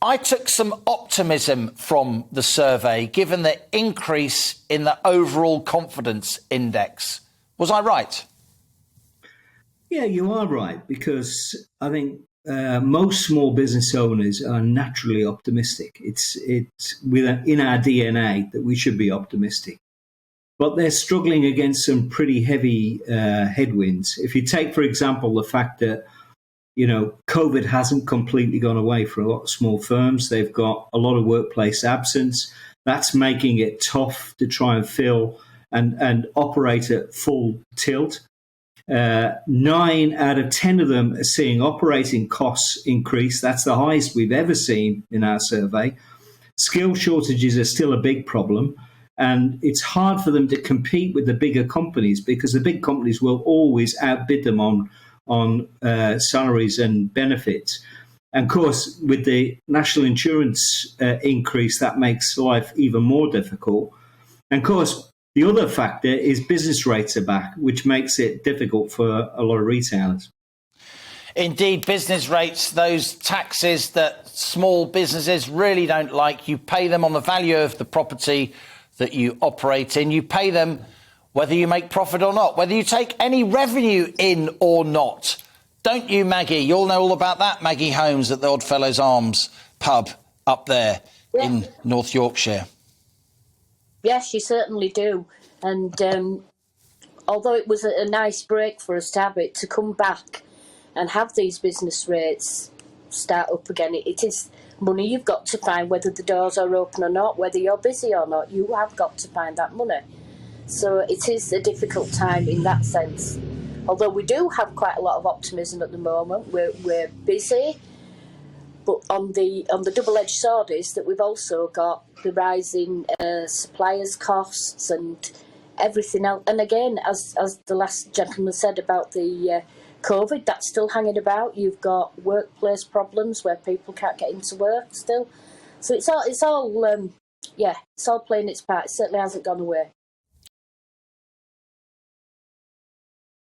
I took some optimism from the survey, given the increase in the overall confidence index. Was I right? Yeah, you are right, because I think most small business owners are naturally optimistic. It's in our DNA that we should be optimistic. But they're struggling against some pretty heavy headwinds. If you take, for example, the fact that COVID hasn't completely gone away for a lot of small firms. They've got a lot of workplace absence. That's making it tough to try and fill and operate at full tilt. 9 out of 10 of them are seeing operating costs increase. That's the highest we've ever seen in our survey. Skill shortages are still a big problem. And it's hard for them to compete with the bigger companies, because the big companies will always outbid them on salaries and benefits. And of course, with the national insurance increase, that makes life even more difficult. And of course, the other factor is business rates are back, which makes it difficult for a lot of retailers. Indeed, business rates, those taxes that small businesses really don't like. You pay them on the value of the property that you operate in. You pay them whether you make profit or not, whether you take any revenue in or not. Don't you, Maggie? You'll know all about that, Maggie Holmes at the Oddfellows Arms pub up there in North Yorkshire. Yes, you certainly do. And although it was a nice break for us to have it, to come back and have these business rates start up again, it is money you've got to find, whether the doors are open or not, whether you're busy or not. You have got to find that money. So it is a difficult time in that sense. Although we do have quite a lot of optimism at the moment, we're busy. But on the double-edged sword is that we've also got the rising suppliers' costs and everything else. And again, as the last gentleman said about the COVID, that's still hanging about. You've got workplace problems where people can't get into work still. So it's all playing its part. It certainly hasn't gone away.